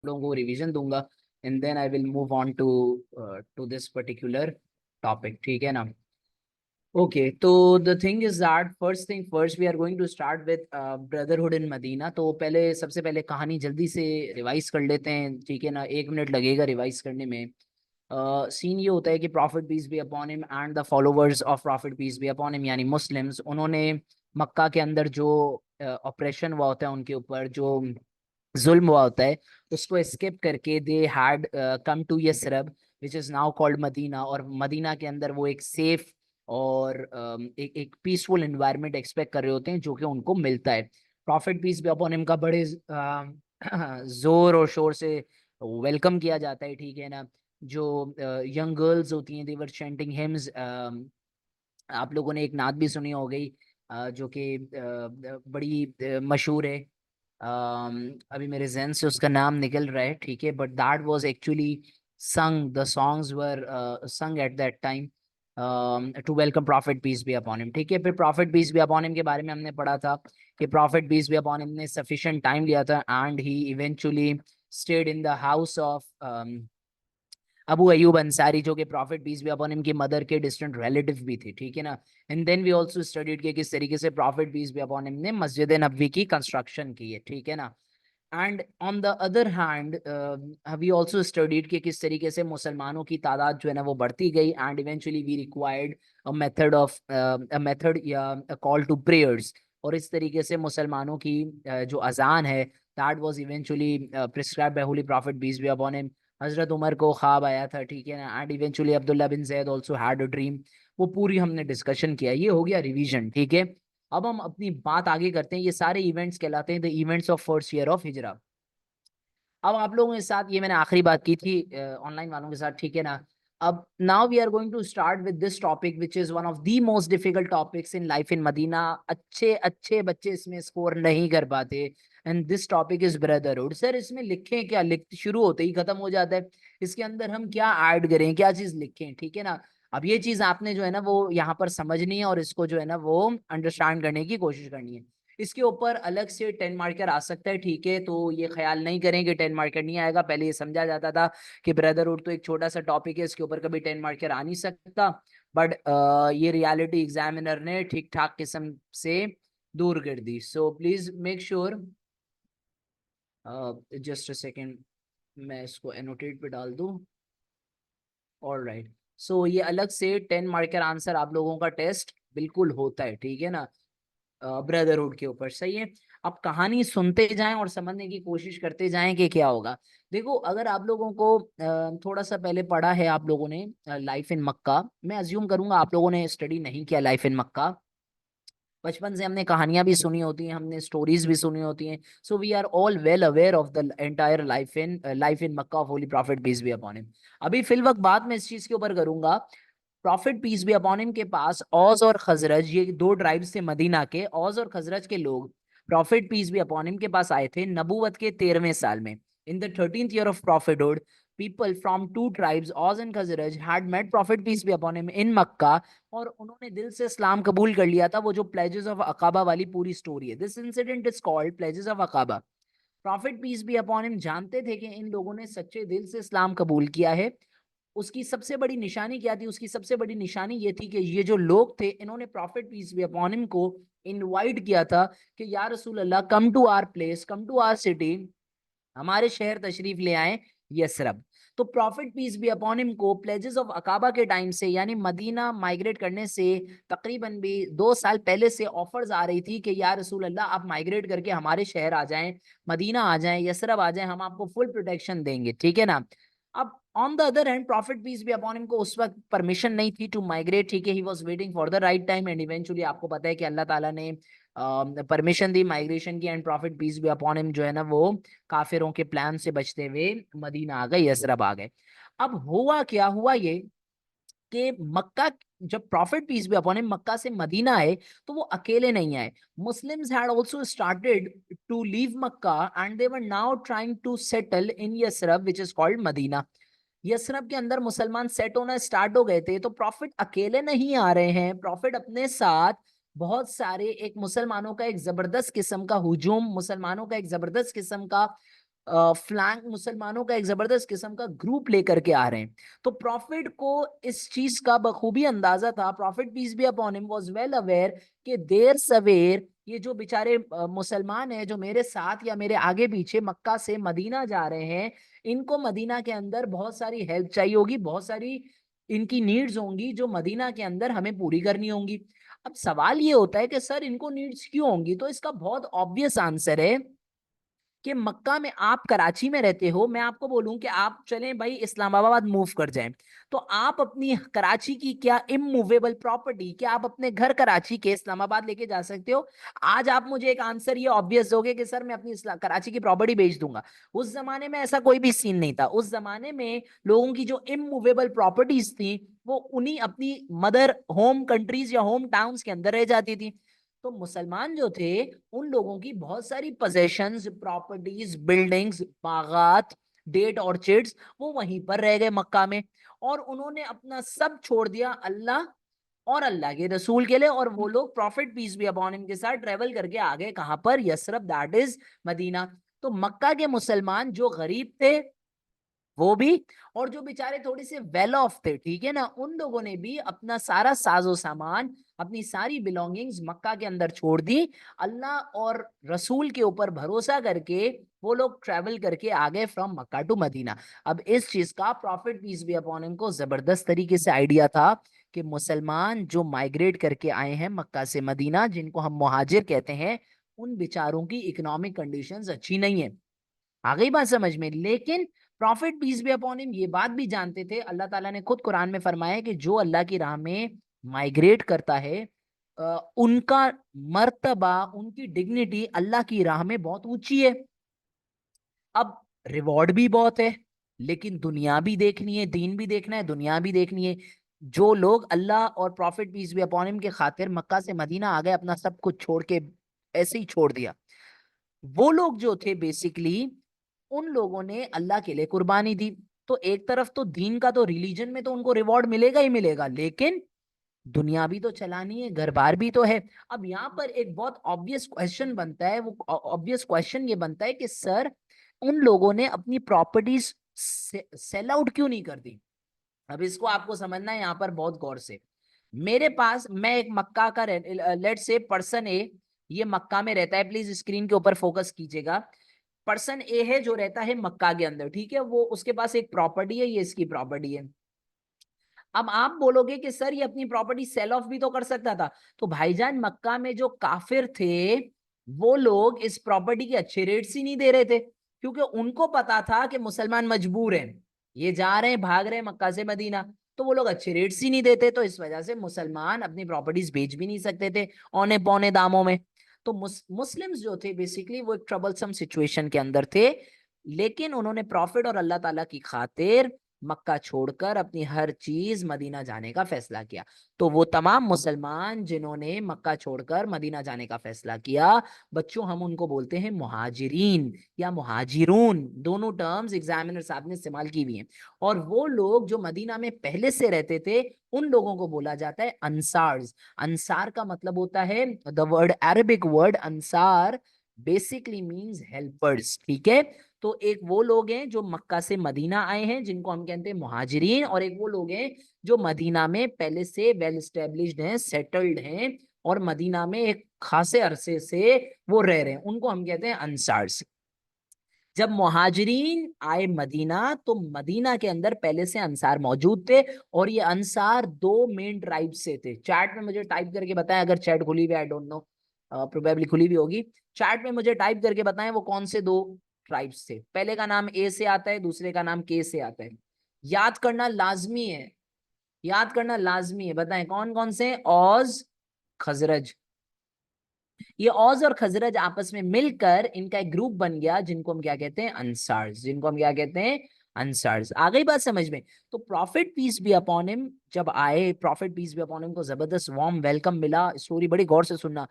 लोगों को रिवीजन दूंगा and then I will move on to to this particular topic, ठीक है ना। ओके, तो the thing is that first thing first we are going to start with brotherhood in Medina. तो पहले सबसे पहले कहानी जल्दी से रिवाइज कर लेते हैं, ठीक है ना, 1 मिनट लगेगा रिवाइज करने में। सीन ये होता है कि prophet peace be upon him and the followers of prophet peace be upon him यानी मुस्लिम्स, उन्होंने मक्का के अंदर जो ऑपरेशन हुआ होता है उनके ऊपर, जो जुल्म हुआ होता है, उसको एस्केप करके they had come to Yathrib which is now called Medina. और मदीना के अंदर वो एक सेफ और एक पीसफुल एनवायरनमेंट एक्सपेक्ट कर रहे होते हैं जो कि उनको मिलता है। Prophet peace be upon him का बड़े जोर और शोर से वेलकम किया जाता है, ठीक है ना। जो यंग गर्ल्स होती हैं, देवर चैंटिंग हिम्स। आप लोगों ने एक नात भी सुनी हो गई जो कि बड़ी मशहूर है। अभी मेरे जहन से उसका नाम निकल रहा है, ठीक है, but that was actually sung, the songs were sung at that time to welcome prophet peace be upon him, ठीक है। फिर prophet peace be upon him के बारे में हमने पढ़ा था कि prophet peace be upon him ने sufficient time लिया था and he eventually stayed in the house of Abu Ayub Ansari, जो कि prophet peace be upon him की मदर के डिस्टेंट रिलेटिव भी थे, ठीक है ना। And then we also studied कि किस तरीके से prophet peace be upon him ने मस्जिद नबवी की कंस्ट्रक्शन की है, ठीक है ना। And on the other hand we also studied कि किस तरीके से मुसलमानों की तादाद जो है ना वो बढ़ती गई and eventually we required a method या कॉल टू प्रेयर्स। और इस तरीके से मुसलमानों की जो अजान है that was eventually prescribed by holy prophet peace be upon him. हजरत उमर को ख्वाब आया था, ठीक है ना, and eventually Abdullah bin Zaid also had a dream. वो पूरी हमने डिस्कशन किया, ये हो गया रिवीजन, ठीक है। अब हम अपनी बात आगे करते हैं। ये सारे इवेंट्स कहलाते हैं the events of first year of Hijra. अब आप लोगों के साथ ये मैंने आखिरी बात की थी ऑनलाइन वालों के साथ, ठीक है ना। अब now we are going to start with this topic which is one of the most difficult topics in life in Medina. अच्छे अच्छे बच्चे इसमें स्कोर नहीं कर पाते and this topic is brotherhood. Sir इसमें लिखें क्या, लिख शुरू होते ही खत्म हो जाता है। इसके अंदर हम क्या ऐड करें, क्या चीज लिखें, ठीक है ना। अब ये चीज आपने जो है ना वो यहाँ पर समझनी है और इसको जो है ना वो अंडरस्टैंड करने की कोशिश करनी है। इसके ऊपर अलग से 10 मार्कर आ सकता है, ठीक है, तो ये ख्याल नहीं करें कि 10 मार्कर नहीं आएगा। पहले ये समझा जाता था कि ब्रदरहुड तो एक छोटा सा टॉपिक है, इसके ऊपर कभी 10 मार्कर आ नहीं सकता, बट ये रियलिटी एग्जामिनर ने ठीक ठाक किस्म से दूर कर दी। So please make sure, just a second, मैं इसको एनोटेट पे डाल दूं। ऑल राइट, सो ये अलग से 10 मार्कर आंसर आप लोगों का टेस्ट बिल्कुल होता है, ठीक है ना, ब्रदरहुड के ऊपर, सही है। अब कहानी सुनते जाएं और समझने की कोशिश करते जाएं कि क्या होगा। देखो, अगर आप लोगों को थोड़ा सा पहले पढ़ा है आप लोगों ने लाइफ इन मक्का, मैं अज्यूम करूंगा आप लोगों ने स्टडी नहीं किया लाइफ इन मक्का। बचपन से हमने कहानियां भी सुनी होती हैं, हमने स्टोरीज भी सुनी होती हैं, so we are all well aware of the entire life in Mecca of holy prophet peace be upon him. अभी फिल वक्त बात मैं इस चीज के ऊपर करूंगा। Prophet peace be upon him के पास औस और खजरज, ये दो ट्राइब्स थे मदीना के, औस और खजरज के लोग prophet peace be upon him के पास आए थे नबूवत के 13वें साल में। In the 13th year of prophethood, people from two tribes, Aus and Khazraj, had met Prophet peace be upon him in Makkah, और उन्होंने दिल से इस्लाम कबूल कर लिया था। वो जो प्लेजेस ऑफ अकाबा वाली पूरी स्टोरी है, this incident is called pledges of Aqaba. Prophet peace be upon him जानते थे कि इन लोगों ने सच्चे दिल से इस्लाम कबूल किया है। उसकी सबसे बड़ी निशानी क्या थी, उसकी सबसे बड़ी निशानी ये थी कि ये जो लोग थे इन्होंने prophet peace be upon him को इनवाइट किया था कि या रसूल अल्लाह, come to our place, come to our city, हमारे शहर तशरीफ ले आए यसरब। तो prophet peace be upon him को प्लेजेस ऑफ अकाबा के टाइम से, यानी मदीना माइग्रेट करने से तकरीबन भी 2 साल पहले से ऑफर्स आ रही थी कि या रसूल अल्लाह, आप माइग्रेट करके हमारे शहर आ जाएं, मदीना आ जाएं, यसरब आ जाएं, हम आपको फुल प्रोटेक्शन देंगे, ठीक है ना। अब on the other hand prophet peace be upon him को उस वक्त परमिशन नहीं थी टू माइग्रेट, ठीक है, he was waiting for the right time and eventually आपको पता है कि अल्लाह ताला ने परमिशन दी माइग्रेशन की and prophet peace be upon him जो है ना वो काफिरों के प्लान से बचते हुए मदीना आ गए, यसरब आ गए। अब हुआ क्या, हुआ ये कि मक्का, जब prophet peace be upon him Makkah से मदीना आए तो वो अकेले नहीं आए। Muslims had also started to leave Makkah and they were now trying to settle in Yathrib which is called Medina. Yathrib के अंदर मुसलमान सेट होना स्टार्ट हो गए थे। तो प्रॉफिट अकेले नहीं आ रहे हैं, प्रॉफिट अपने साथ बहुत सारे, एक मुसलमानों का एक जबरदस्त किस्म का हुजूम, मुसलमानों का एक जबरदस्त किस्म का फ्लैंक मुसलमानों का एक जबरदस्त किस्म का ग्रुप लेकर के आ रहे हैं। तो प्रॉफिट को इस चीज का बखूबी अंदाजा था। Prophet peace be upon him was well aware कि देर सवेर ये जो बेचारे मुसलमान हैं जो मेरे साथ या मेरे आगे पीछे मक्का से मदीना जा रहे हैं, इनको मदीना के अंदर बहुत सारी हेल्प चाहिए होगी, बहुत सारी इनकी नीड्स होंगी जो मदीना के अंदर हमें पूरी करनी होंगी। अब सवाल ये होता है कि सर इनको नीड्स क्यों होंगी? तो इसका बहुत ऑब्वियस आंसर है कि मक्का में, आप कराची में रहते हो, मैं आपको बोलूं कि आप चलें भाई इस्लामाबाद मूव कर जाएं, तो आप अपनी कराची की क्या इमूवेबल प्रॉपर्टी, क्या आप अपने घर कराची के इस्लामाबाद लेके जा सकते हो? आज आप मुझे एक आंसर ये ऑब्वियस दोगे कि सर मैं अपनी कराची की प्रॉपर्टी बेच दूंगा। उस जमाने में ऐसा कोई भी सीन नहीं था। उस जमाने में लोगों की जो इमूवेबल प्रॉपर्टीज थी वो उन्हीं अपनी मदर होम कंट्रीज या होम टाउन्स के अंदर रह जाती थी। तो मुसलमान जो थे उन लोगों की बहुत सारी पोजेशंस, प्रॉपर्टीज, बिल्डिंग्स, बागात, डेट ऑर्चिड्स, वो वहीं पर रह गए मक्का में। और उन्होंने अपना सब छोड़ दिया अल्लाह और अल्लाह के रसूल के लिए। और वो लोग prophet peace be upon him के साथ ट्रेवल करके आ गए कहां पर? Yathrib, that is Medina. तो मक्का के मुसलमान जो गरीब थे वो भी, और जो बेचारे थोड़े से वेल ऑफ थे, ठीक है ना, उन लोगों ने भी अपना सारा साजो सामान, अपनी सारी बिलोंगिंग्स मक्का के अंदर छोड़ दी। अल्लाह और रसूल के ऊपर भरोसा करके वो लोग ट्रैवल करके आ गए फ्रॉम मक्का टू मदीना। अब इस चीज का prophet peace be upon him को जबरदस्त तरीके से आइडिया था कि मुसलमान जो माइग्रेट करके आए हैं मक्का से मदीना, जिनको हम मुहाजिर कहते हैं, उन बेचारों की इकोनॉमिक कंडीशंस अच्छी नहीं है। आ गई बात समझ में? लेकिन prophet peace be upon him ये बात भी जानते थे, अल्लाह ताला ने खुद कुरान में फरमाया कि जो अल्लाह की राह में माइग्रेट करता है, उनका मर्तबा, उनकी डिग्निटी अल्लाह की राह में बहुत ऊंची है। अब रिवॉर्ड भी बहुत है, लेकिन दुनिया भी देखनी है, दीन भी देखना है, दुनिया भी देखनी है। जो लोग अल्लाह और prophet peace be upon him के खातिर मक्का से मदीना आ गए, अपना सब कुछ छोड़ के, ऐसे ही छोड़ दिया, वो लोग जो थे बेसिकली, उन लोगों ने अल्लाह के लिए कुर्बानी दी। तो एक तरफ तो दीन का, तो रिलीजन में तो उनको रिवॉर्ड मिलेगा ही मिलेगा, लेकिन दुनिया भी तो चलानी है, घर बार भी तो है। अब यहाँ पर एक बहुत ऑब्वियस क्वेश्चन बनता है, वो ऑब्वियस क्वेश्चन ये बनता है कि सर उन लोगों ने अपनी प्रॉपर्टीज सेल आउट क्यों नहीं कर दी? अब इसको आपको समझना है यहाँ पर बहुत गौर से। मेरे पास, मैं एक मक्का का, लेट से पर्सन ए, ये मक्का में रहता है, प्लीज स्क्रीन के ऊपर फोकस कीजिएगा। पर्सन ए है जो रहता है मक्का के अंदर, ठीक है, वो उसके पास एक प्रॉपर्टी है, ये इसकी प्रॉपर्टी है। अब आप बोलोगे कि सर ये अपनी प्रॉपर्टी सेल ऑफ भी तो कर सकता था। तो भाईजान मक्का में जो काफिर थे वो लोग इस प्रॉपर्टी के अच्छे रेट्स ही नहीं दे रहे थे, क्योंकि उनको पता था कि मुसलमान मजबूर हैं, ये जा रहे हैं, भाग रहे हैं मक्का से मदीना, तो वो लोग अच्छे रेट्स ही नहीं देते। तो इस वजह से मुसलमान अपनी प्रॉपर्टीज बेच भी नहीं सकते थे औने पौने दामों में। तो मुस्लिम्स जो थे बेसिकली वो एक ट्रबलसम सिचुएशन के अंदर थे। लेकिन उन्होंने प्रॉफिट और अल्लाह ताला की खातिर मक्का छोड़कर अपनी हर चीज मदीना जाने का फैसला किया। तो वो तमाम मुसलमान जिन्होंने मक्का छोड़कर मदीना जाने का फैसला किया, बच्चों हम उनको बोलते हैं मुहाजिरीन या मुहाजिरून, दोनों टर्म्स एग्जामिनर साहब ने इस्तेमाल की हुई हैं। और वो लोग जो मदीना में पहले से रहते थे, उन लोगों को बोला जाता है अंसार्स। अंसार का मतलब होता है, the word Arabic word Ansar basically means helpers, ठीक है। तो एक वो लोग हैं जो मक्का से मदीना आए हैं, जिनको हम कहते हैं मुहाजिरीन, और एक वो लोग हैं जो मदीना में पहले से वेल एस्टेब्लिश्ड हैं, सेटल्ड हैं, और मदीना में एक खासे अरसे से वो रह रहे हैं, उनको हम कहते हैं अंसार्स। जब मुहाजिरीन आए मदीना, तो मदीना के अंदर पहले से अंसार मौजूद थे, और ये अंसार दो मेन ट्राइब से थे। चैट में मुझे टाइप करके बताएं, अगर चैट खुली हुई, आई डोंट नो, प्रोबेबली खुली भी होगी। चैट में मुझे टाइप करके बताएं वो कौन से दो ट्राइब्स थे। पहले का नाम ए से आता है, दूसरे का नाम के से आता है। याद करना लाजमी है, याद करना लाजमी है। बताएं कौन कौन से? औज, खजरज। ये औज और खजरज आपस में मिलकर इनका एक ग्रुप बन गया, जिनको हम क्या कहते हैं? अंसार्स, जिनको हम क्या कहते हैं? अंसार्स। आ गई बात समझ में? तो prophet peace be upon him जब आए, prophet peace be upon him को जबरदस्त वार्म वेलकम मिला। स्टोरी बड़ी गौर से सुनना।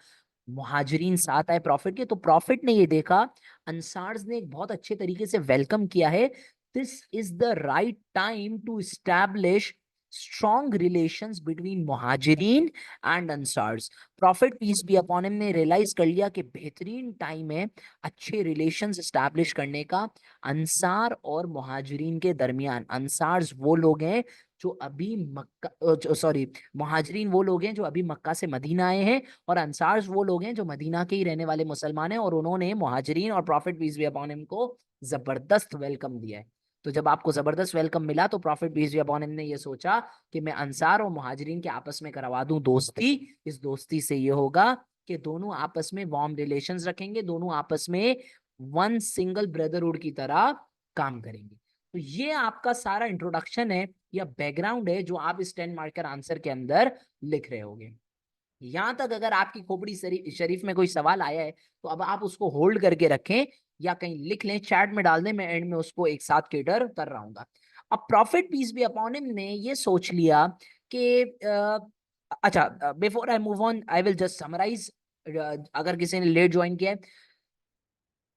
मुहाजिरीन साथ आए प्रॉफिट के, तो प्रॉफिट ने ये देखा अंसार्स ने एक बहुत अच्छे तरीके से वेलकम किया है, this is the right time to establish strong relations between मुहाजिरीन एंड अंसार्स। Prophet peace be upon him ने रियलाइज कर लिया कि बेहतरीन टाइम है अच्छे रिलेशंस एस्टैब्लिश करने का अंसार और मुहाजिरीन के दरमियान। अंसार्स वो लोग हैं जो अभी मक्का, सॉरी, मुहाजिरीन वो लोग हैं जो अभी मक्का से मदीना आए हैं, और अंसार्स वो लोग हैं जो मदीना के ही रहने वाले मुसलमान हैं, और उन्होंने मुहाजिरीन और prophet peace be upon him को जबरदस्त वेलकम दिया है। तो जब आपको जबरदस्त वेलकम मिला तो prophet peace be upon him ने ये सोचा कि मैं अंसार और मुहाजिरीन के आपस में करवा दूं दोस्ती। इस दोस्ती से ये होगा कि दोनों आपस में वार्म रिलेशंस रखेंगे, दोनों आपस में वन सिंगल ब्रदरहुड की तरह काम करेंगे। तो ये आपका सारा इंट्रोडक्शन है या बैकग्राउंड है जो आप इस 10 मार्कर आंसर के अंदर लिख रहे होगे। यहां तक अगर आपकी खोपड़ी शरीफ में कोई सवाल आया है तो अब आप उसको होल्ड करके रखें या कहीं लिख लें, चैट में डाल दें, मैं एंड में उसको एक साथ केटर कर रहा हूँ। अब prophet peace be upon him ने ये सोच लिया कि अच्छा, before I move on I will just summarize. अगर किसी ने लेट ज्वाइन किया है,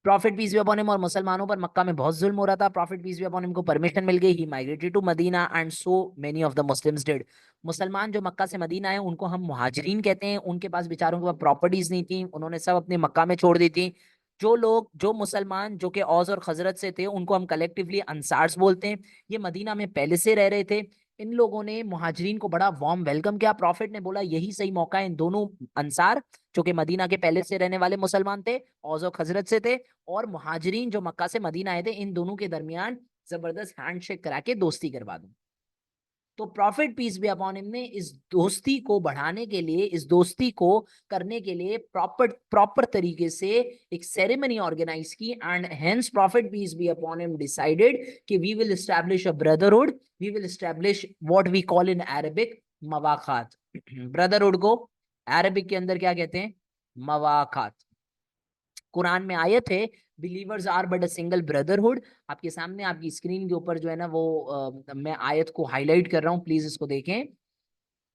prophet peace be upon him और मुसलमानों पर मक्का में बहुत जुल्म हो रहा था। Prophet peace be upon him को परमिशन मिल गई, he migrated to Medina and so many of the Muslims did. मुसलमान जो मक्का से मदीना आए उनको हम मुहाजिरीन कहते हैं। उनके पास बेचारों के पास प्रॉपर्टीज नहीं थी, उन्होंने सब अपने मक्का में छोड़ दी थी। जो लोग, जो मुसलमान जो कि औस और खजरत से थे, उनको हम कलेक्टिवली अंसार्स बोलते हैं। ये मदीना में पहले से रह रहे थे। इन लोगों ने मुहाजिरीन को बड़ा वार्म वेलकम किया। प्रॉफिट ने बोला यही सही मौका है इन दोनों अंसार जो कि मदीना के पहले से रहने वाले मुसलमान थे, औस और खजरत से थे, और मुहाजिरीन जो मक्का से मदीना आए थे, इन दोनों के दरमियान जबरदस्त हैंडशेक करा के दोस्ती करवा दूं। तो prophet peace be upon him ने इस दोस्ती को बढ़ाने के लिए, इस दोस्ती को करने के लिए प्रॉपर प्रॉपर तरीके से एक सेरेमनी ऑर्गेनाइज की, and hence prophet peace be upon him decided कि we will establish a brotherhood, we will establish what we call in Arabic मवाखात। ब्रदरहुड को अरबिक के अंदर क्या कहते हैं? मवाखात। कुरान में आयत है, believers are but a single brotherhood. आपके सामने आपकी स्क्रीन के ऊपर जो है ना वो मैं आयत को हाईलाइट कर रहा हूँ, प्लीज इसको देखें।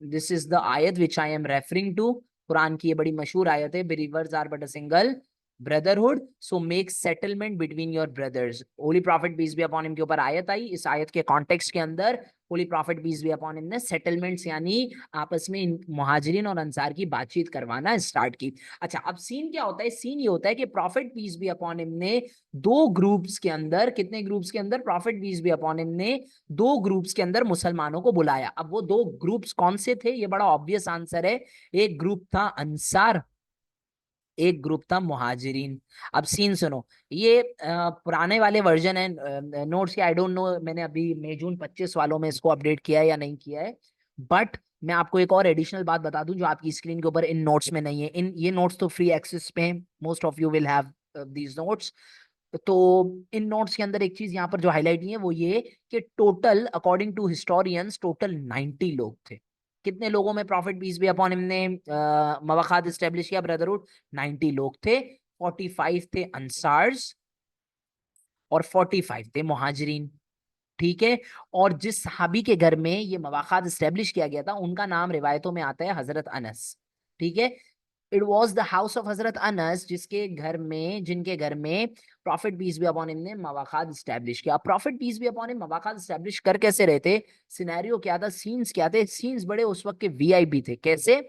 दिस इज द आयत which I am referring to. Quran की ये बड़ी मशहूर आयत है, believers are but a single brotherhood so make settlement between your brothers. Holy prophet peace be upon him के ऊपर आयत आई। इस आयत के कॉन्टेक्स्ट के अंदर holy prophet peace be upon him ने सेटलमेंट्स यानी आपस में इन मुहाजिरीन और अंसार की बातचीत करवाना स्टार्ट की। अच्छा, अब सीन क्या होता है? सीन ये होता है कि prophet peace be upon him ने दो ग्रुप्स के अंदर, कितने ग्रुप्स के अंदर? Prophet peace be upon him ने दो ग्रुप्स के अंदर मुसलमानों को बुलाया। अब वो दो ग्रुप्स कौन से थे? ये बड़ा ऑब्वियस आंसर है। एक ग्रुप था अंसार, एक ग्रुप था मुहाजिरीन। अब सीन सुनो, ये पुराने वाले वर्जन है नोट्स के, आई डोंट नो मैंने अभी मई जून 25 वालों में इसको अपडेट किया है या नहीं किया है, बट मैं आपको एक और एडिशनल बात बता दूं जो आपकी स्क्रीन के ऊपर इन नोट्स में नहीं है। इन ये नोट्स तो फ्री एक्सेस पे हैं, most of you will have these notes. तो इन नोट्स के अंदर एक चीज यहाँ पर जो हाईलाइट नहीं है वो ये कि total according to historians total 90 लोग थे। कितने लोगों में prophet peace be upon him ने मवाखात एस्टेब्लिश किया, ब्रदरहुड? 90 लोग थे। 45 थे अंसार्स और 45 थे मुहाजिरीन। ठीक है। और जिस सहाबी के घर में ये मवाखात एस्टेब्लिश किया गया था उनका नाम रिवायतों में आता है हजरत अनस। ठीक है। It was the house of हजरत अनस, जिसके घर में, जिनके घर में prophet peace be upon him ने मवाखात स्टैब्लिश किया। Prophet peace be upon him मवाखात स्टैब्लिश कर कैसे रहे थे? सिनेरियो क्या था? सीन्स क्या थे? सीन्स बड़े उस वक्त के वीआईपी थे। कैसे?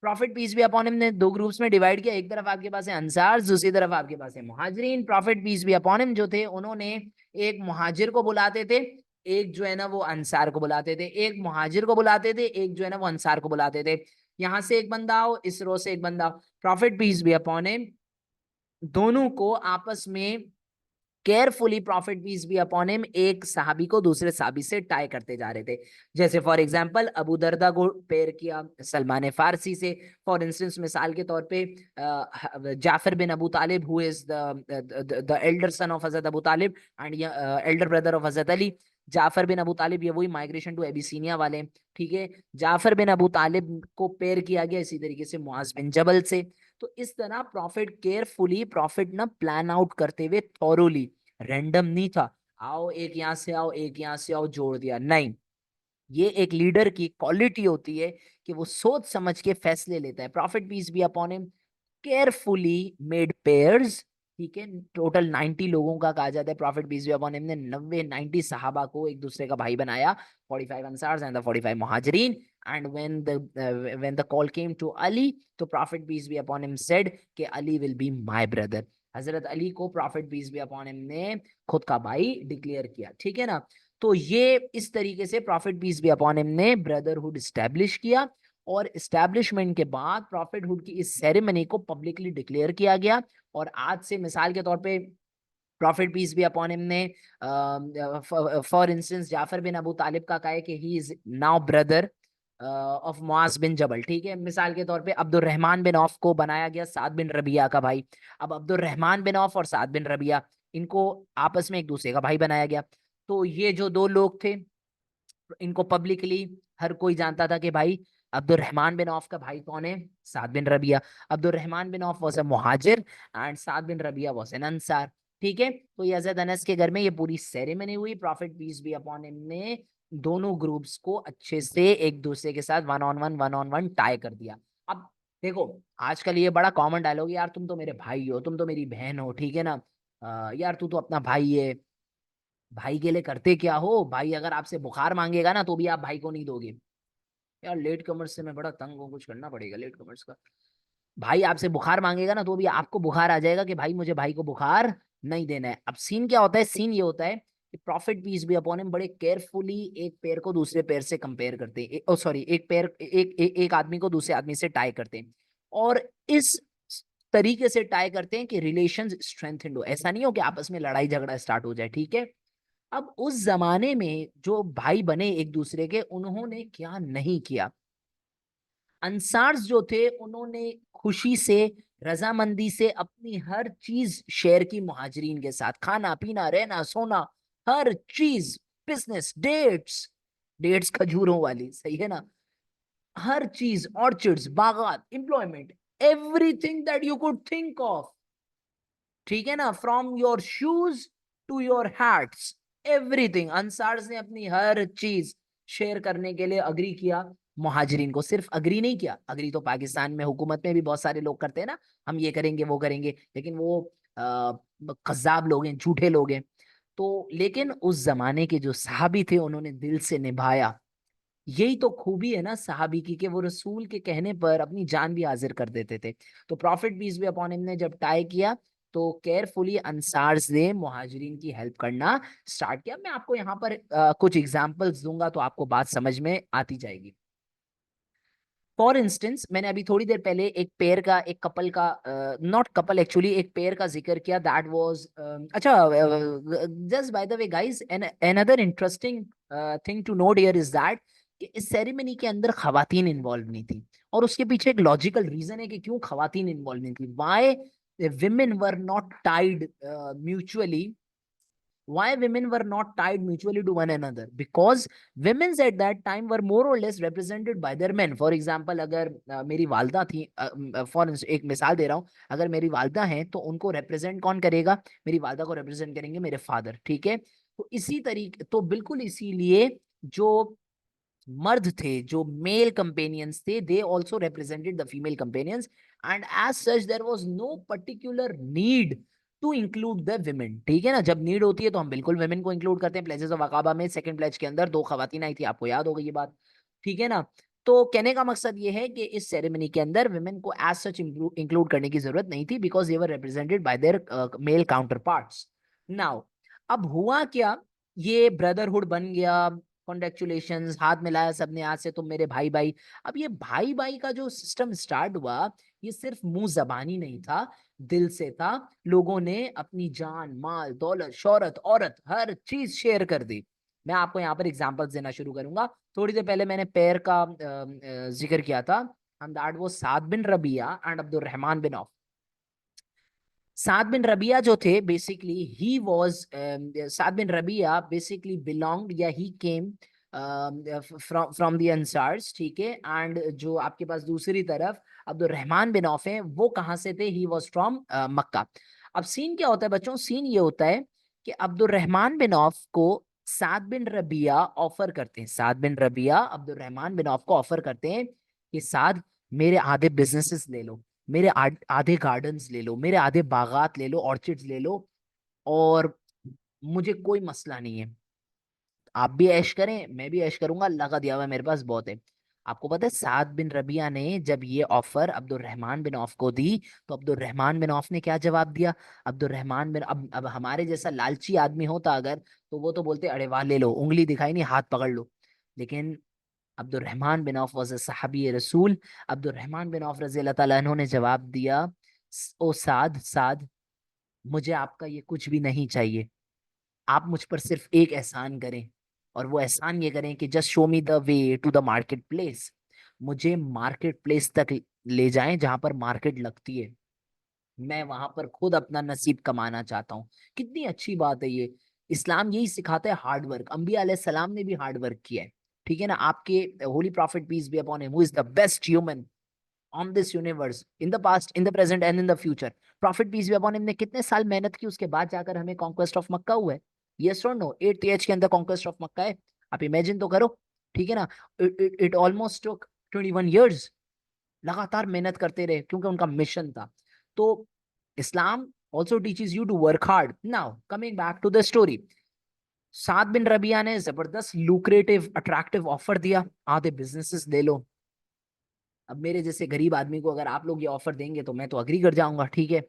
Prophet peace be upon him ने दो ग्रुप्स में डिवाइड किया। एक तरफ आपके पास है अंसार, दूसरी तरफ आपके पास है मुहाजिरीन। Prophet peace be upon him जो थे उन्होंने एक मुहाजिर को बुलाते थे, एक जो है ना वो अंसार को बुलाते थे। एक मुहाजिर को बुलाते थे, एक जो है ना वो अंसार को बुलाते थे। यहां से एक बंदा आओ, इस रो से एक बंदा आओ। Prophet peace be upon him दोनों को आपस में carefully, prophet peace be upon him एक सहाबी को दूसरे सहाबी से टाई करते जा रहे थे। जैसे फॉर एग्जांपल अबू दरदा को पेयर किया सलमान फारसी से। फॉर इंस्टेंस, मिसाल के तौर पे Jafar bin Abu Talib who is the elder son of हजरत Abu Talib and elder brother of हजरत अली। जाफर बिन अबू तालिब ये वही माइग्रेशन टू एबिसीनिया वाले। ठीक है। जाफर बिन अबू तालिब को पेयर किया गया इसी तरीके से मुआज बिन जबल से। तो इस तरह प्रॉफिट केयरफुली, प्रॉफिट ना प्लान आउट करते हुए थॉरोली, रैंडम नहीं था, आओ एक यहां से आओ एक यहां से आओ जोड़ दिया, नहीं। ये एक लीडर की क्वालिटी होती है कि वो सोच समझ के फैसले लेता है। Prophet peace be upon him carefully made pairs ठीक है, टोटल 90 लोगों का कहा जाता है prophet peace be upon him ने 90 सहाबा को एक दूसरे का भाई बनाया, 45 अंसार्स एंड द 45 मुहाजिरीन। And when the call came to Ali, तो prophet peace be upon him said कि Ali will be my brother. हजरत अली को prophet peace be upon him ने खुद का भाई डिक्लेयर किया, ठीक है ना। तो ये इस तरीके से prophet peace be upon him ने ब्रदरहुड स्टैब्लिश किया, और एस्टैब्लिशमेंट के बाद प्रॉफिटहुड की इस सेरेमनी को पब्लिकली डिक्लेयर किया गया। और आज से मिसाल के तौर पे prophet peace be upon him ने for instance Jafar bin Abu Talib का कहा है कि he is now brother of Muaz bin Jabal, ठीक है। मिसाल के तौर पे अब्दुल रहमान बिन औफ को बनाया गया साद बिन रबिया का भाई। अब अब्दुल रहमान बिन औफ और साद बिन रबिया, इनको आपस में एक दूसरे का भाई बनाया गया। तो ये जो दो लोग थे, इनको पब्लिकली हर कोई जानता था कि भाई अब्दुल रहमान बिन औफ का भाई कौन है, Saad bin Rabia. Abdul Rahman bin Auf was a मुहाजिर and Saad bin Rabia was an अंसार, ठीक है। तो ये हज़रत अनस के घर में ये पूरी सेरेमनी हुई, prophet peace be upon him ने दोनों ग्रुप्स को अच्छे से एक दूसरे के साथ वन ऑन वन टाई कर दिया। अब देखो, आजकल ये बड़ा कॉमन डायलॉग, यार तुम तो मेरे भाई हो, तुम तो मेरी बहन हो, ठीक है ना, यार तू तो अपना भाई है, भाई के लिए करते क्या हो, भाई अगर आपसे बुखार मांगेगा ना तो भी आप भाई को नहीं दोगे। यार लेट कमर्स से मैं बड़ा तंग हूँ, कुछ करना पड़ेगा लेट कमर्स का। भाई आपसे बुखार मांगेगा ना तो भी आपको बुखार आ जाएगा कि भाई मुझे भाई को बुखार नहीं देना है। अब सीन क्या होता है, सीन ये होता है कि प्रॉफिट पीस भी अपॉन हिम बड़े केयरफुली एक पैर को दूसरे पैर से कंपेयर करते हैं, ओ सॉरी, एक पैर एक आदमी को दूसरे आदमी से टाई करते हैं, और इस तरीके से टाई करते हैं कि रिलेशन स्ट्रेंथेंड हो, ऐसा नहीं हो कि आपस में लड़ाई झगड़ा स्टार्ट हो जाए, ठीक है। अब उस जमाने में जो भाई बने एक दूसरे के, उन्होंने क्या नहीं किया, अंसार्स जो थे उन्होंने खुशी से, रजामंदी से अपनी हर चीज शेयर की मुहाजिरीन के साथ, खाना पीना रहना सोना, हर चीज, बिजनेस, डेट्स, डेट्स खजूरों वाली, सही है ना, हर चीज, ऑर्चिड्स, बागात, employment, everything that you could think of, ठीक है ना, from your shoes to your hats, everything Ansars ने अपनी हर चीज शेयर करने के लिए अग्री किया। मुहाजिरीन को सिर्फ अग्री नहीं किया, अग्री तो पाकिस्तान में हुकूमत में भी बहुत सारे लोग करते हैं ना, हम ये करेंगे वो करेंगे, लेकिन वो कज्जाब लोग हैं, झूठे लोग हैं। तो लेकिन उस जमाने के जो सहाबी थे उन्होंने दिल से निभाया। यही तो खूबी है ना सहाबी की, कि वो रसूल के कहने पर अपनी जान भी हाजिर कर देते थे। तो prophet peace be upon him ने जब टाई किया, तो केयरफुली अंसार्स ने मुहाजिरीन की हेल्प करना स्टार्ट किया। मैं आपको यहाँ पर कुछ एग्जांपल्स दूंगा तो आपको बात समझ में आती जाएगी। फॉर इंस्टेंस, मैंने अभी थोड़ी देर पहले एक पेयर का, एक कपल का, नॉट कपल एक्चुअली, एक पेयर का जिक्र किया, दैट वाज, अच्छा, just by the way guys, another interesting thing to note here is that कि इस सेरेमनी के अंदर खवातीन इन्वॉल्व नहीं थी, और उसके पीछे एक लॉजिकल रीजन है कि क्यों खवातीन इन्वॉल्व नहीं थी, why women were not tied mutually, why women were not tied mutually to one another, because women at that time were more or less represented by their men. For example, अगर मेरी वालदा थी, for एक मिसाल दे रहा हूँ, अगर मेरी वालदा हैं तो उनको रिप्रेजेंट कौन करेगा, मेरी वालदा को रिप्रेजेंट करेंगे मेरे फादर, ठीक है। तो इसी तरीके, तो बिल्कुल इसीलिए जो मर्द थे, जो मेल कंपेनियंस थे, they also represented the female companions, and as such there was no particular need to include the women, ठीक है ना। जब नीड होती है तो हम बिल्कुल विमेन को इंक्लूड करते हैं। प्लेजेस ऑफ अकाबा में सेकंड प्लेज के अंदर दो खवातीन आई थी, आपको याद होगा ये बात, ठीक है ना। तो कहने का मकसद ये है कि इस सेरेमनी के अंदर विमेन को एज सच इंक्लूड करने की जरूरत नहीं थी, because they were represented by there mail counter parts. Now, अब हुआ क्या, ये ब्रदरहुड बन गया, कॉन्ग्रेचुलेशंस, हाथ मिलाया सबने, आज से तुम मेरे भाई भाई। अब ये भाई भाई का जो सिस्टम स्टार्ट हुआ, ये सिर्फ मुंह जबानी नहीं था, दिल से था। लोगों ने अपनी जान, माल, दौलत, शोहरत, औरत, हर चीज शेयर कर दी। मैं आपको यहाँ पर एग्जांपल्स देना शुरू करूंगा। थोड़ी देर पहले मैंने पैर का जिक्र किया था, and that was Saad bin Rabia and Abdul Rahman bin Auf. Saad bin Rabia जो थे, basically he was, Saad bin Rabia basically belonged, या ही केम फ्रॉम द अंसार्स, ठीक है। एंड जो आपके पास दूसरी तरफ अब्दुल रहमान बिन औफ है, वो कहाँ से थे, ही वाज फ्रॉम मक्का। अब सीन क्या होता है बच्चों, सीन ये होता है कि अब्दुल रहमान बिन औफ को साद बिन रबिया ऑफर करते हैं, साद bin Rabia Abdul Rahman bin of को ऑफर करते हैं कि साद, मेरे आधे बिजनेसेस ले लो, मेरे आधे गार्डन्स ले लो, मेरे आधे बागात ले लो, ऑर्चिड्स ले लो, और मुझे कोई मसला नहीं है। आप भी ऐश करें, मैं भी ऐश करूंगा, अल्लाह का दिया हुआ मेरे पास बहुत है। आपको पता है साद बिन रबिया ने जब ये ऑफर अब्दुल बिन औफ को दी, तो अब्दुल बिन औफ ने क्या जवाब दिया? अब हमारे जैसा लालची आदमी होता अगर, तो वो तो बोलते अरे वाह ले लो, उंगली दिखाई नहीं, हाथ पकड़ लो। लेकिन बिन औफ वाज अ सहाबी रसूल। बिन औफ रजी अल्लाह ताला अन्हु ने जवाब दिया, ओ साद साद, मुझे आपका ये कुछ भी नहीं चाहिए। आप मुझ पर सिर्फ एक एहसान करें, और वो एहसान ये करें कि just show me the way to the market place. मुझे मार्केट प्लेस तक ले जाएं जहां पर मार्केट लगती है, मैं वहां पर खुद अपना नसीब कमाना चाहता हूँ। कितनी अच्छी बात है ये। इस्लाम यही सिखाता है, हार्ड वर्क। अंबिया अलैहि सलाम ने भी हार्ड वर्क किया है, ठीक है ना। आपके holy prophet peace be upon him, who is the best human on this universe, in the past, in the present and in the future. Prophet peace be upon him ने कितने साल मेहनत की, उसके बाद जाकर हमें कॉन्क्वेस्ट ऑफ मक्का हुआ है। यस और नो? 8th के अंदर कॉन्क्वेस्ट ऑफ मक्का है। आप इमेजिन तो करो, ठीक है ना। It almost took 21 years। लगातार मेहनत करते रहे क्योंकि उनका मिशन था। तो Islam also teaches you to work hard. Now coming back to the story, Saad bin Rabia ने जबरदस्त लुक्रेटिव अट्रैक्टिव ऑफर दिया, आधे बिजनेसेस ले लो। अब मेरे जैसे गरीब आदमी को अगर आप लोग ये ऑफर देंगे तो मैं तो अग्री कर जाऊंगा, ठीक है।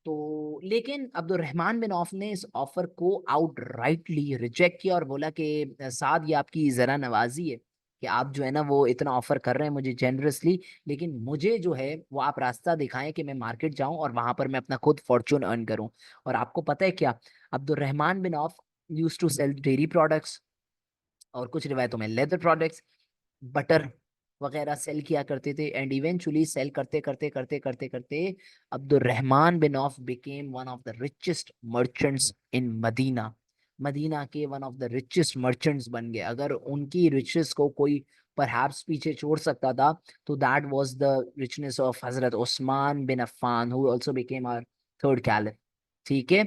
तो लेकिन अब्दुल बिन औफ ने इस ऑफर को आउटराइटली रिजेक्ट किया और बोला कि साद, ये आपकी जरा नवाजी है कि आप जो है ना वो इतना ऑफर कर रहे हैं मुझे जेनरसली, लेकिन मुझे जो है वो आप रास्ता दिखाएं कि मैं मार्केट जाऊं और वहां पर मैं अपना खुद फॉर्चून अर्न करूं। और आपको पता है क्या, Abdul bin Auf used to sell dairy products, और कुछ रिवायतों में लेदर प्रोडक्ट्स, बटर वगैरह सेल किया करते थे। एंड इवेंचुअली सेल करते करते करते करते करते Abdul bin Auf became one of the richest merchants in Medina. Medina के one of the richest merchants बन गए। अगर उनकी रिचेस को कोई परहैप्स पीछे छोड़ सकता था, तो that was the richness of Hazrat Usman bin Affan, who also became our third caliph, ठीक है।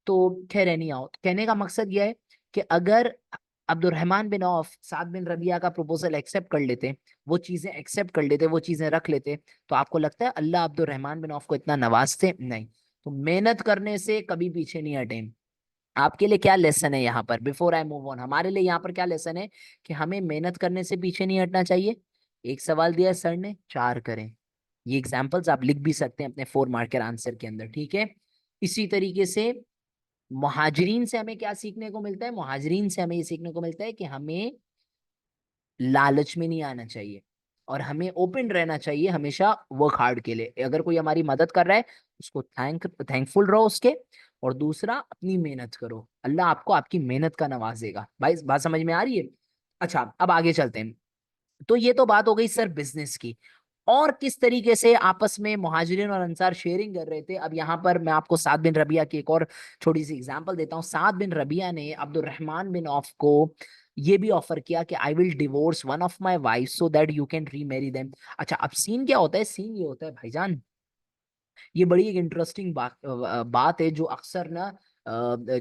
तो खैर एनी आउट, कहने का मकसद यह है कि अगर बिन औफ साद बिन रबिया का प्रपोजल एक्सेप्ट कर लेते, वो चीजें एक्सेप्ट कर लेते, वो चीजें रख लेते, तो आपको लगता है अल्लाह बिन औफ को इतना नवाजते? नहीं। तो मेहनत करने से कभी पीछे नहीं हटे। आपके लिए क्या लेसन है यहाँ पर, बिफोर आई मूव ऑन, हमारे लिए यहाँ पर क्या लेसन है कि हमें मेहनत करने से पीछे नहीं हटना चाहिए। एक सवाल दिया है सर ने, 4 करें। ये एग्जाम्पल्स आप लिख भी सकते हैं अपने 4 मार्कर आंसर के अंदर, ठीक है। इसी तरीके से मुहाजिरीन से हमें क्या सीखने को मिलता है? मुहाजिरीन से हमें ये सीखने को मिलता है कि हमें लालच में नहीं आना चाहिए, और हमें ओपन रहना चाहिए हमेशा वर्क हार्ड के लिए। अगर कोई हमारी मदद कर रहा है, उसको थैंकफुल रहो उसके। और दूसरा, अपनी मेहनत करो, अल्लाह आपको आपकी मेहनत का नवाजेगा। भाई बात समझ में आ रही है? अच्छा, अब आगे चलते हैं। तो ये तो बात हो गई सर बिजनेस की। और किस तरीके से आपस में मुहाजिरीन और अंसार शेयरिंग कर रहे थे, अब यहाँ पर मैं आपको साद बिन रबिया की एक और छोटी सी एग्जांपल देता हूँ। साद बिन रबिया ने बिन औफ को ये भी ऑफर किया कि I will divorce one of my wife so that you can remarry them. अच्छा, अब सीन क्या होता है? सीन ये होता है भाईजान, ये बड़ी एक इंटरेस्टिंग बात है जो अक्सर ना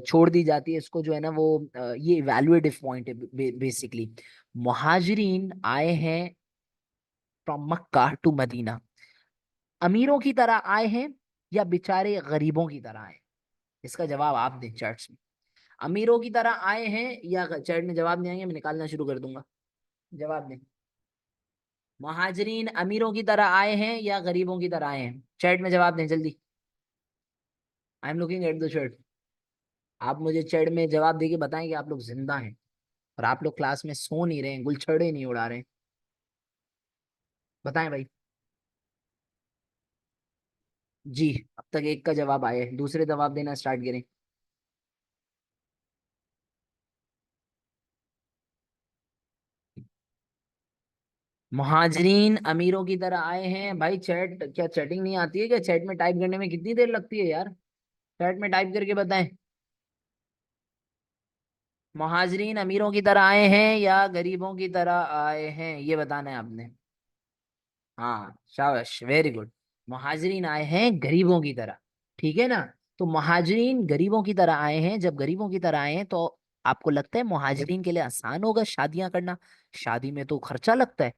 छोड़ दी जाती है इसको, जो है ना वो ये इवैल्यूएटिव पॉइंट है बेसिकली। मुहाजिरीन आए हैं फ्रॉम मक्का टू मदीना, अमीरों की तरह आए हैं या बेचारे गरीबों की तरह आए? इसका जवाब आप दें चैट्स में। अमीरों की तरह आए हैं या चैट में जवाब नहीं आएंगे, मैं निकालना शुरू कर दूंगा। जवाब दें। मुहाजिरीन अमीरों की तरह आए हैं या गरीबों की तरह आए हैं? चैट में जवाब दें जल्दी। I am looking at the chat. आप मुझे चैट में जवाब देके बताएं कि आप लोग जिंदा हैं और आप लोग क्लास में सो नहीं रहे हैं, गुलछड़े नहीं उड़ा रहे हैं। बताएं भाई। जी, अब तक एक का जवाब आया है, दूसरे जवाब देना स्टार्ट करें। मुहाजिरीन अमीरों की तरह आए हैं भाई। चैट, क्या चैटिंग नहीं आती है क्या? चैट में टाइप करने में कितनी देर लगती है यार? चैट में टाइप करके बताएं। मुहाजिरीन अमीरों की तरह आए हैं या गरीबों की तरह आए हैं, ये बताना है आपने। हाँ शाबाश, वेरी गुड। मुहाजिरीन आए हैं गरीबों की तरह, ठीक है ना। तो मुहाजिरीन गरीबों की तरह आए हैं, जब गरीबों की तरह आए हैं तो आपको लगता है मुहाजिरीन के लिए आसान होगा शादियां करना? शादी में तो खर्चा लगता है,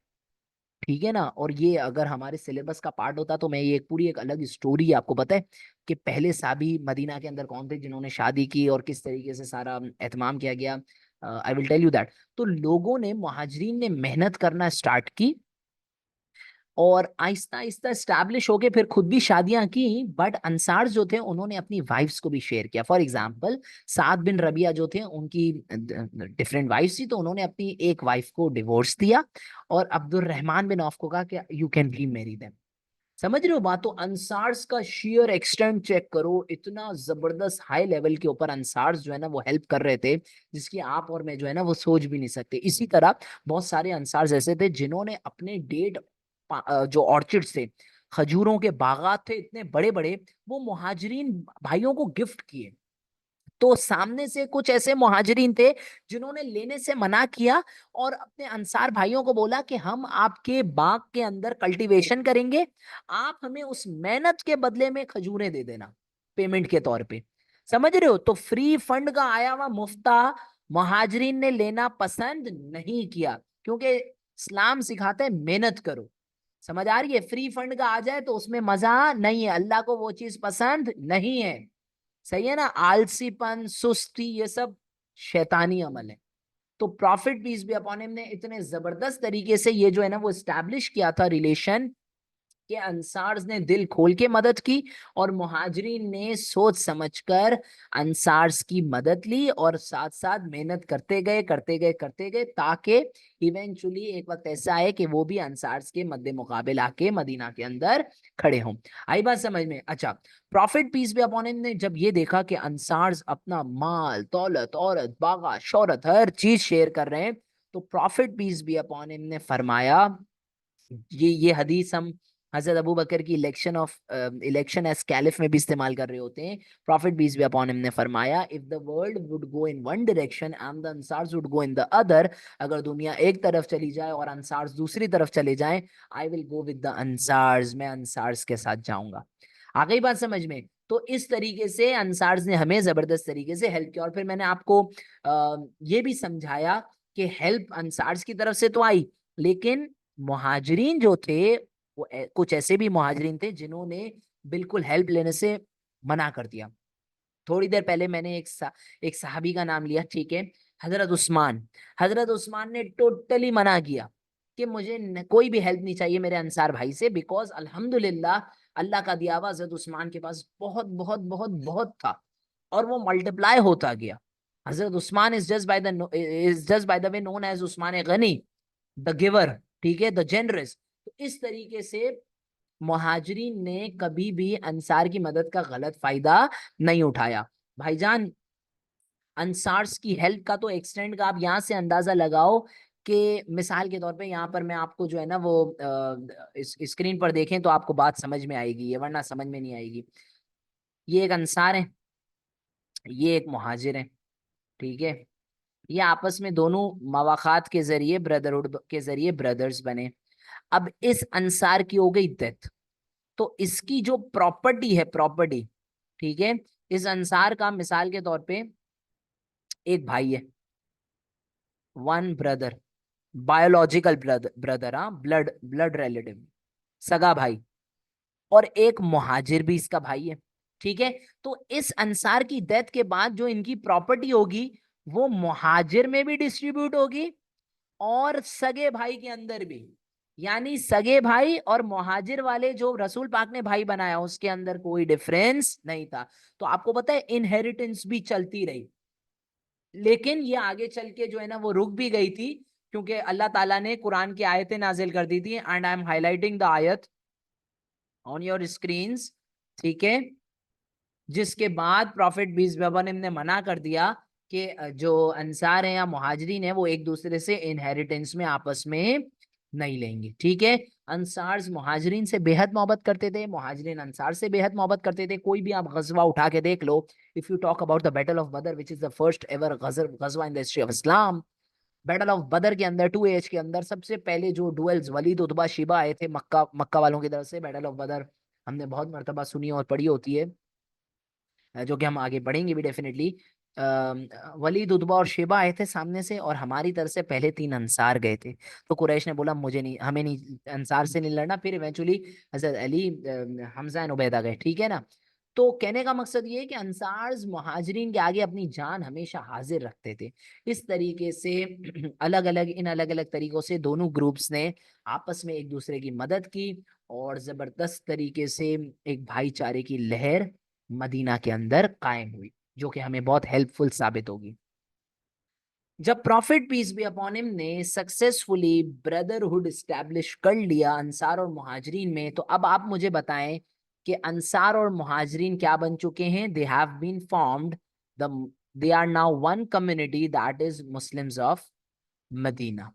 ठीक है ना। और ये अगर हमारे सिलेबस का पार्ट होता तो मैं ये पूरी एक अलग स्टोरी, आपको पता है कि पहले साहबी मदीना के अंदर कौन थे जिन्होंने शादी की और किस तरीके से सारा एहतमाम किया गया, I will tell you that. तो लोगों ने, मुहाजिरीन ने मेहनत करना स्टार्ट की और आहिस्ता आहिस्ता स्टैब्लिश होके फिर खुद भी शादियां की। बट अंसार जो थे उन्होंने अपनी वाइफ्स को भी शेयर किया। For example, Saad bin Rabia जो थे उनकी डिफरेंट वाइफ्स थी, तो उन्होंने अपनी एक वाइफ को डिवोर्स दिया और अब्दुल रहमान बिन औफ को कहा कि you can remarry them. समझ रहे हो बात। तो अंसार्स का शेयर एक्सटेंट चेक करो, इतना जबरदस्त हाई लेवल के ऊपर अंसार्स जो है ना वो हेल्प कर रहे थे, जिसकी आप और मैं जो है ना वो सोच भी नहीं सकते। इसी तरह बहुत सारे अंसार्स ऐसे थे जिन्होंने अपने डेट, जो ऑर्चिड्स थे, खजूरों के बागात थे इतने बड़े बड़े, वो मुहाजिरीन भाइयों को गिफ्ट किए। तो सामने से कुछ ऐसे मुहाजिरीन थे जिन्होंने लेने से मना किया और अपने अंसार भाइयों को बोला कि हम आपके बाग के अंदर कल्टीवेशन करेंगे, आप हमें उस मेहनत के बदले में खजूरें दे देना पेमेंट के तौर पे। समझ रहे हो। तो फ्री फंड का आया हुआ मुफ्ता मुहाजिरीन ने लेना पसंद नहीं किया, क्योंकि इस्लाम सिखाते हैं मेहनत करो। समझ आ रही है। फ्री फंड का आ जाए तो उसमें मजा नहीं है, अल्लाह को वो चीज पसंद नहीं है। सही है ना। आलसीपन, सुस्ती, ये सब शैतानी अमल है। तो प्रॉफिट पीस भी अपॉन हिम ने इतने जबरदस्त तरीके से ये जो है ना वो स्टैब्लिश किया था रिलेशन, कि अंसार्स ने दिल खोल के मदद की और मुहाजिरीन ने सोच समझकर अंसार्स की मदद ली और साथ साथ मेहनत करते गए करते गए करते गए, ताकि इवेंचुअली एक वक्त ऐसा आए कि वो भी अंसार्स के मद्दे मुकाबिल आके मदीना के अंदर खड़े हों। आई बात समझ में। अच्छा, प्रॉफिट पीस भी अपॉन हिम ने जब ये देखा कि अंसार्स अपना माल, दौलत, औरत, बागा, शौहरत, हर चीज शेयर कर रहे हैं, तो प्रॉफिट पीस भी अपॉन हिम ने फरमाया, ये हदीस हम हजरत अबू बकर की इलेक्शन एज कैलिफ में भी इस्तेमाल कर रहे होते हैं। Prophet peace be upon him ने फरमाया, if the world would go in one direction and the Ansars would go in the other, अगर दुनिया एक तरफ चली जाए और अंसार्स दूसरी तरफ चले जाएं, I will go with the Ansars, मैं अंसार्स के साथ जाऊंगा। आ गई बात समझ में। तो इस तरीके से अंसार्स ने हमें जबरदस्त तरीके से हेल्प किया। और फिर मैंने आपको ये भी समझाया कि हेल्प अंसार्स की तरफ से तो आई, लेकिन मुहाजिरीन जो थे वो कुछ ऐसे भी मुहाजिरीन थे जिन्होंने बिल्कुल हेल्प लेने से मना कर दिया। थोड़ी देर पहले मैंने एक साहबी का नाम लिया, ठीक है, हजरत उस्मान। हजरत उस्मान ने टोटली मना किया कि मुझे कोई भी हेल्प नहीं चाहिए मेरे अंसार भाई से, बिकॉज अल्हम्दुलिल्लाह अल्लाह का दिया हुआ हजरत उस्मान के पास बहुत बहुत बहुत बहुत था और वो मल्टीप्लाई होता गया। हजरत Usman is just by the way known as Usman Ghani, the giver, ठीक है, द जेनरस। तो इस तरीके से मुहाजिरीन ने कभी भी अंसार की मदद का गलत फायदा नहीं उठाया। भाईजान, अंसार्स की हेल्प का तो एक्सटेंड का आप यहाँ से अंदाजा लगाओ कि मिसाल के तौर पे यहाँ पर मैं आपको जो है ना वो इस स्क्रीन पर देखें तो आपको बात समझ में आएगी, ये वरना समझ में नहीं आएगी। ये एक अंसार है, ये एक मुहाजिर है, ठीक है। ये आपस में दोनों मवाखात के जरिए, ब्रदरहुड के जरिए ब्रदर्स बने। अब इस अंसार की हो गई डेथ, तो इसकी जो प्रॉपर्टी है, प्रॉपर्टी, ठीक है, इस अंसार का मिसाल के तौर पे एक भाई है, वन ब्रदर, बायोलॉजिकल ब्रदर, हाँ, ब्लड ब्लड रिलेटिव, सगा भाई, और एक मुहाजिर भी इसका भाई है, ठीक है। तो इस अंसार की डेथ के बाद जो इनकी प्रॉपर्टी होगी वो मुहाजिर में भी डिस्ट्रीब्यूट होगी और सगे भाई के अंदर भी। यानी सगे भाई और मुहाजिर वाले जो रसूल पाक ने भाई बनाया उसके अंदर कोई डिफरेंस नहीं था। तो आपको पता है इनहेरिटेंस भी चलती रही, लेकिन ये आगे चल के जो है ना वो रुक भी गई थी, क्योंकि अल्लाह ताला ने कुरान की आयतें नाजिल कर दी थी। And I am highlighting the आयत ऑन योर स्क्रीन्स, ठीक है, जिसके बाद प्रॉफिट बीस बबन ने मना कर दिया कि जो अंसार हैं या मुहाजिरीन हैं वो एक दूसरे से इनहेरिटेंस में आपस में नहीं लेंगे, ठीक है। अंसार मुहाजिरीन से बेहद मोहब्बत करते थे, मुहाजिरीन अंसार से बेहद मोहब्बत करते थे। कोई भी आप गजवा उठा के देख लो, if you talk about the battle of Badr which is the first ever गजवा in the history of Islam, battle of Badr के अंदर 2 एज के अंदर सबसे पहले जो डुएल्स वलीद उतबा शिबा आए थे मक्का मक्का वालों की तरफ से, बैटल ऑफ बदर हमने बहुत मर्तबा सुनी और पढ़ी होती है, जो कि हम आगे पढ़ेंगे भी डेफिनेटली। वलीद, उतबा और शेबा आए थे सामने से, और हमारी तरफ से पहले 3 अंसार गए थे। तो कुरैश ने बोला मुझे नहीं, हमें नहीं, अंसार से नहीं लड़ना। फिर eventually Hazrat Ali, Hamza and Ubaida गए, ठीक है ना। तो कहने का मकसद ये है कि अंसार मुहाजिरीन के आगे अपनी जान हमेशा हाजिर रखते थे। इस तरीके से अलग अलग, इन अलग अलग तरीकों से दोनों ग्रुप्स ने आपस में एक दूसरे की मदद की, और जबरदस्त तरीके से एक भाईचारे की लहर मदीना के अंदर कायम हुई, जो कि हमें बहुत हेल्पफुल साबित होगी। जब prophet peace be upon him ने सक्सेसफुली ब्रदरहुड स्टैब्लिश कर लिया अंसार और मुहाजिरीन में, तो अब आप मुझे बताएं कि अंसार और मुहाजिरीन क्या बन चुके हैं। They have been formed, the they are now one community, that is Muslims of Medina.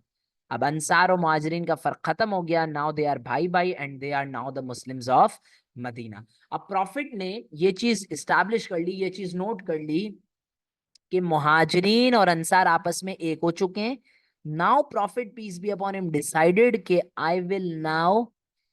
अब अंसार और मुहाजिरीन का फर्क खत्म हो गया, नाउ दे आर भाई भाई, and they are now the Muslims of Medina. अब प्रॉफिट ने ये चीज इस्टेब्लिश कर ली, ये चीज नोट कर ली कि मुहाजिरीन और अंसार आपस में एक हो चुके हैं। Now prophet peace be upon him decided कि I will now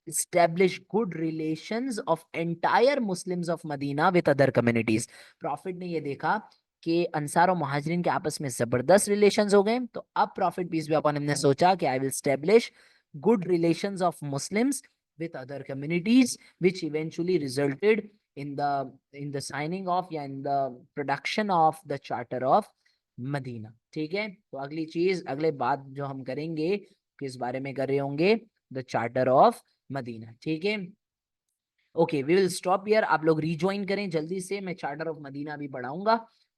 establish good relations of entire Muslims of Medina with other communities। Profit ने ये देखा कि अंसार और मुहाजिरीन के आपस में जबरदस्त रिलेशंस हो गए, तो अब prophet peace be upon him ने सोचा कि I will establish good relations of Muslims with other communities, which eventually resulted in the signing of या in the production of the charter of Medina. ठीक है, तो अगली चीज, अगले बात जो हम करेंगे किस बारे में कर रहे होंगे, द चार्टर ऑफ मदीना। ठीक है, okay, we will stop here. आप लोग रीज्वाइन करें जल्दी से, मैं चार्टर ऑफ मदीना भी पढ़ाऊंगा,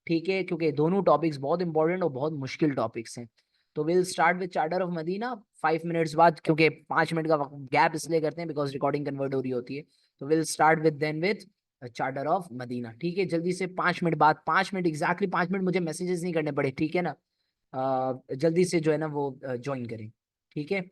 ठीक है, क्योंकि दोनों टॉपिक्स बहुत इंपॉर्टेंट और बहुत मुश्किल टॉपिक्स हैं। तो will start with charter of Medina 5 minutes बाद, क्योंकि 5 मिनट का गैप इसलिए करते हैं बिकॉज रिकॉर्डिंग कन्वर्ट हो रही होती है। तो will start with then with charter of Medina. ठीक है, जल्दी से 5 मिनट बाद, 5 मिनट एग्जैक्टली 5 मिनट, मुझे मैसेजेस नहीं करने पड़े, ठीक है ना। जल्दी से जो है ना वो ज्वाइन करें, ठीक है।